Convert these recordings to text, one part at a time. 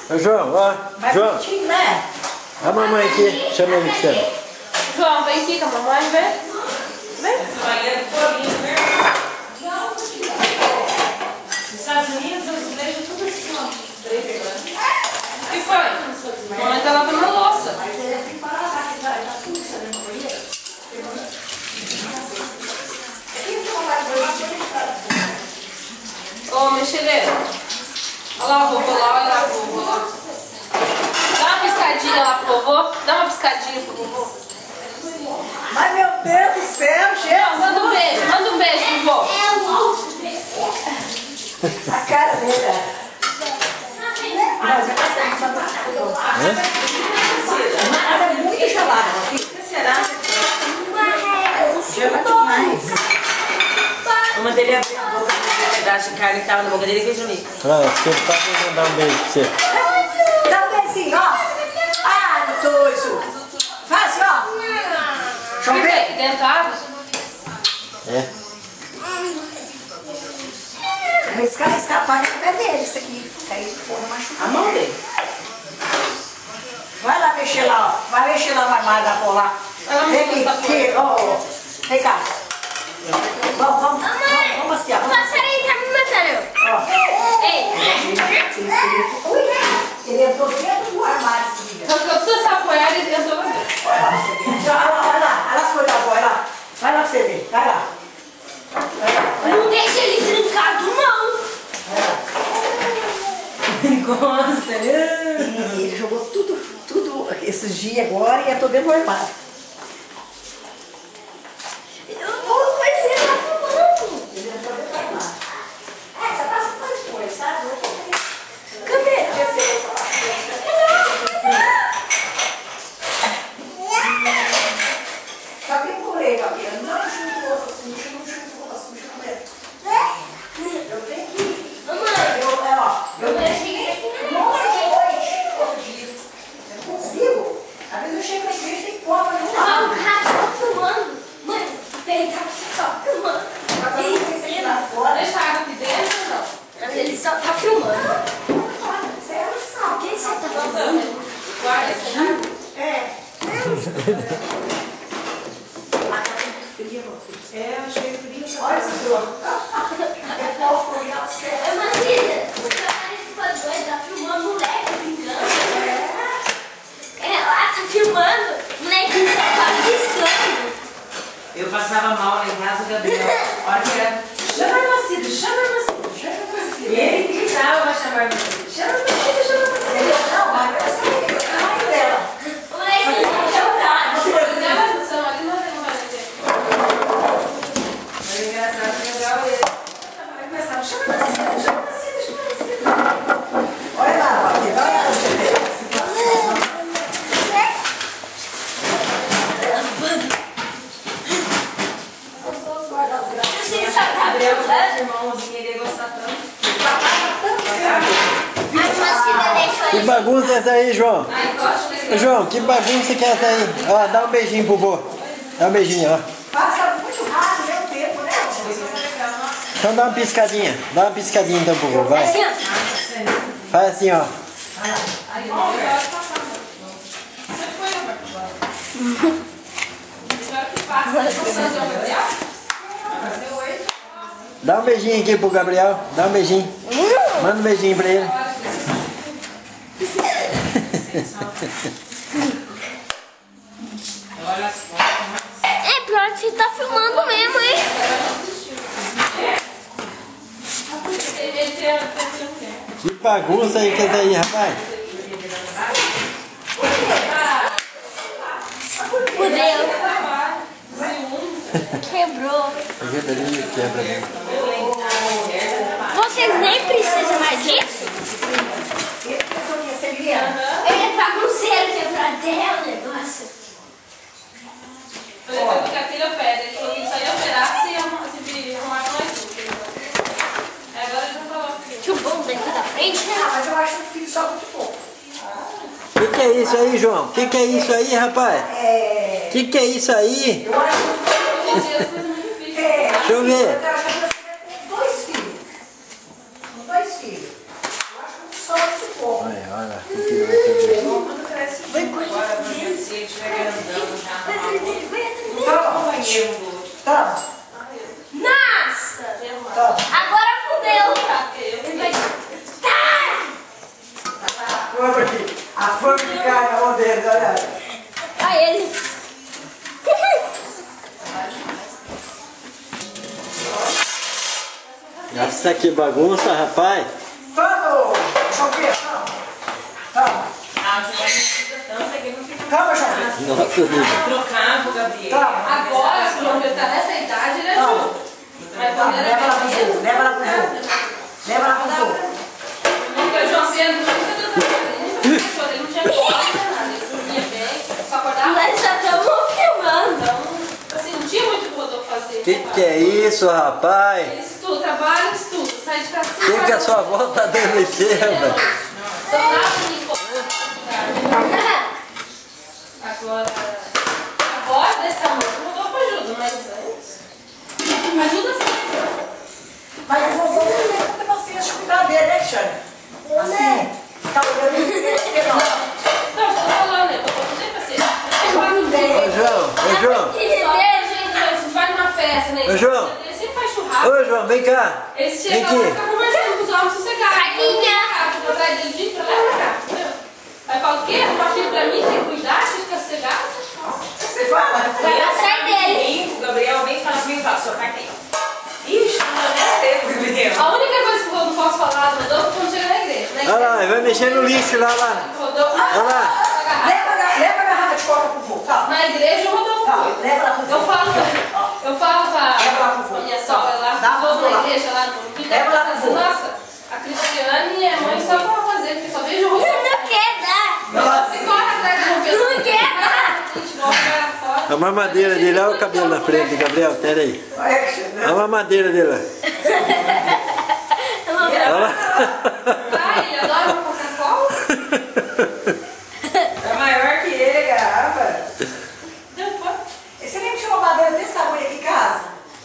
Ô, João, ó. João. A mamãe aqui. Chama ele de você. João, vem aqui com a mamãe, vem. Vem. Nos Estados Unidos, os beijos tudo assim, ó. O que foi? A mamãe tá lavando a louça. Ô, mexedeira. Olha lá o vovô lá, olha lá o vovô lá. Dá uma piscadinha lá pro vovô. Dá uma piscadinha pro vovô. Mas meu Deus do céu, Jesus! Manda um beijo pro vovô. A cara dele. Mas é muito gelada. O que será? Gela demais. Uma dele abriu a boca com um pedaço de carne que estava na boca dele e fez comigo. Olha, você pode dar um beijo pra você. Dá um beijinho, ó. Ah, gostoso. Faz, ó. Deixa eu ver. Aqui dentro da água. É. Esse cara escapar de pé dele, isso aqui. Aí foram machucar. A mão dele. Vai lá mexer lá, ó. Vai mexer lá no armário da cor lá. Vem aqui, ó. Vem cá. Vamos passear. O passarinho tá me matando. Ó. Ei. Ele entrou dentro do armário, esse vídeo. Só que eu preciso apoiar ele dentro do armário. Vai lá, as coisas, vai lá. Vai lá pra você ver, vai lá. Não deixa ele trancado, não. Ele gosta, né? Ele jogou tudo esses dias agora e eu tô dentro do armário. Mas ele tá fumando. Ele entrou dentro do armário. Você passa mais coisa, sabe? Cadê? Só tem um colega aqui, eu não chuto louça suja, não chuto roupa suja com ele. Eu tenho que... Mamãe. Eu tenho nossa, hoje, todo dia. Eu não consigo. Às vezes eu chego na igreja e tem cobra no Ó, lado. o cara tá filmando. Mãe, ele tá só filmando. Ele lá fora. Deixa a água aqui dentro ou não? Ele só tá filmando. Você não sabe. Quem só tá filmando? Guarda essa água. É. Fria, meu filho. É, eu achei frio. Olha esse jogo. É pouco, olhar o céu. Imagina, o cara ficou doido, tá filmando o moleque brincando. Lá tá filmando, o moleque só tá piscando. Eu passava mal lá em casa, Gabriel. Olha que era. Chama a Marcida, chama a Marcida, chama a Marcida. E ele gritava pra chamar a Marcida. Chama a Marcida, chama a Marcida. Não, mas eu sabia, eu era a mãe dela. O moleque não chorava. Leva a produção ali, não tem mais aqui. Foi engraçado que Gabriel ele. Aí começava, chama a Marcida, chama a Marcida, chama a Marcida. Olha lá, olha lá, você vê a situação. Você só tá Gabriel, os filmando. irmãozinhos, ele ia gostar tanto. A Marcida deixou Que ele. bagunça é essa aí, João? Ai, gosto desse. Ô, João, que bagunça que é essa aí? Ó, dá um beijinho pro vô. Dá um beijinho, ó. Passa muito rápido, né, o tempo, né? Então dá uma piscadinha. Dá uma piscadinha então pro vô, vai. Assim, ó. Faz assim, ó. Aí, ó, pode passar. Você foi, Roberto? Espero que passe. Passando, Gabriel? Fazer 8. Dá um beijinho aqui pro Gabriel. Dá um beijinho. Manda um beijinho pra ele. Olha as fotos. É pior que você tá filmando mesmo, hein? Que bagunça aí que é essa aí, rapaz? Fudeu. Quebrou. Ajuda ali, quebra ali. Vocês nem precisam mais disso? Ele é bagunceiro, quebrar até o negócio. Eu falei que aquele opera, ele falou que só ia operar se arrumar mais um. Agora ele já falou que... Tio bom daqui da frente. Mas eu acho que só muito pouco. Que é isso aí, João? Que é isso aí, rapaz? Que é isso aí? Eu acho que hoje em dia as coisas muito difíceis. Deixa eu ver. eu acho que você vai ter 2 filhos. olha lá, o que vai fazer. Quando cresce agora, por exemplo, se ele estiver grandão já no banheiro. Tá. Nossa! Tá. Agora fudeu! A forma de carne, a mão dele, olha. Olha ele! Nossa, que bagunça, rapaz. Vamos, Joãozinho, calma. Ah, o Giovanni não fica tanto, é que ele não fica. Calma, Joãozinho. Nossa, vida. Trocava, Gabriel. Calma. Agora, se o João tá nessa idade, ele é João. Mas quando ele Leva lá era pro pequeno, vô, leva lá pro vô. Leva lá pro vô. porque o João Pedro ele não tinha corte, nada, ele dormia bem, só acordava. Nós já estamos filmando! Então, assim, não tinha muito o que o Rodolfo fazer. Que é isso, rapaz? Ele estuda, trabalha, estuda, sai de casa. O que a sua avó tá dando em cima? Agora, desse amor, o Rodolfo ajuda, mas antes. Ajuda sim. Mas o vovô não tem paciência de cuidar dele, né, Xane? Assim, tá olhando ele não. Não, eu tô falando, eu tô nem paciência. Ô, João, Gente, a gente vai numa festa, né? Ô, João. Ele sempre faz churrasco. ô, João, vem cá. Eles Vem chegam lá e aqui. ficam conversando com os homens sossegados. Rainha. Fica atrás dele, diz pra lá e pra cá, entendeu? Aí fala, o quê? Uma filha pra mim, tem que cuidar, você fica sossegado? Você fala? Sai dele! O Gabriel vem e fala assim, fala, sua carteira. Ixi, não é tempo, Gabriel. A única coisa que eu não posso falar do Rodolfo é quando chega na igreja. Olha lá, vai mexer no lixo lá. Rodolfo, Olha lá. Leva a garrafa de coca pro vô, calma. na igreja o Rodolfo Calma, cuida. leva lá pro vô. Eu falo pra minha sogra lá, Dá pro vou vô na lá. igreja lá no Morumbi, Leva lá pro assim, vô. nossa, a Cristiane é mãe só pra fazer, porque só vejo o rosto. Não quer dar! Você corre atrás do João Pedro. Não quer dar! A gente volta pra fora. A mamadeira dele, olha o cabelo na frente, Gabriel, pera aí. Olha, Xane. Olha a mamadeira dele lá. Olha lá. Ah, ele adora uma Coca-Cola. É maior que ele, a garrafa. Deu quanto? Você lembra de uma madeira desse tamanho aqui em casa?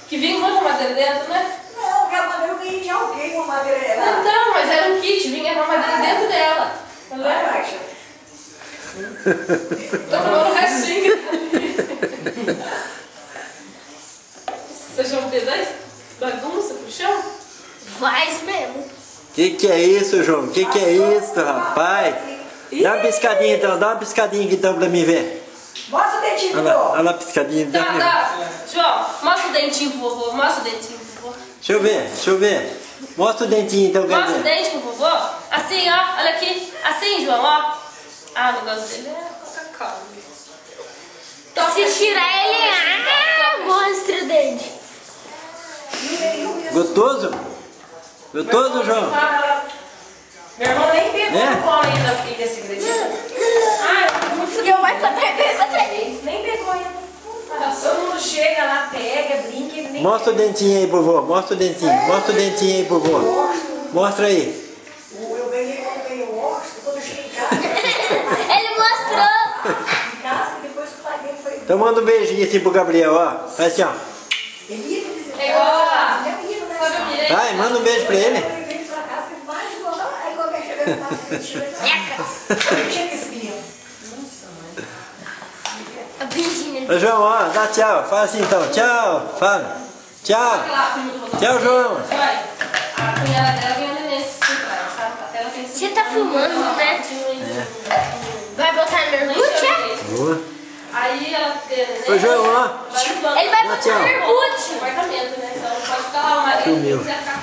Que vinha um monte de madeira dentro, né? Não, aquela madeira eu ganhei de alguém, uma madeira. Não, mas era um kit, vinha uma madeira dentro dela. Tá vendo? Vai, Xane. Tô tomando um restinho. Você João Pedro aí? Bagunça pro chão? Faz mesmo! Que é isso, João? Que é isso, rapaz? Dá uma piscadinha então, dá uma piscadinha aqui então pra mim ver. Mostra o dedinho, Olha lá a piscadinha. Dá pra mim ver. Tá. João, mostra o dentinho pro vovô, mostra o dentinho pro vovô. Deixa eu ver. Mostra o dentinho então, Mostra o Gabriel. dente pro vovô. Assim, ó, olha aqui. Assim, João, ó. Ah, o negócio dele é Coca-Cola. Se tirar ele, mostra o dente! Gostoso? Gostoso, João? Meu irmão nem pegou É? no colo ainda, filha, você acredita? Ah, Não fui eu mais pra trás! nem pegou ainda. Todo mundo chega lá, pega, brinca, ele nem Mostra o dentinho aí, vovô. Mostra o dentinho. Mostra o dentinho aí, vovô. Mostra aí. Eu ganhei o óculos quando eu cheguei em casa. Ele mostrou! Em casa, e depois que o pai dele foi. Então manda um beijinho assim pro Gabriel, ó. Faz assim, ó. Ele ia me dizer. É igual a... Eu ia, né? Sabe o Mirei? Vai, manda um beijo pra ele. Ele veio pra casa, teve mais de uma hora. Aí quando eu cheguei em casa, ele chegou eu tinha que espinha. A bichinha. Ô, João, ó, dá tchau. Fala assim então. Tchau. Fala. Tchau. Lá, primo do Rodolfo. Tchau, João. Vai. A cunhada dela ganhou neném por trás, sabe? Até ela tem Você tá filmando, né? Vai botar no Orkut? Boa. Aí ela tem neném. Ô, João, ó. Vai levando Ele vai Dá botar tchau. no Orkut! no apartamento, né? Então pode ficar lá, o marido Sumiu. quiser ficar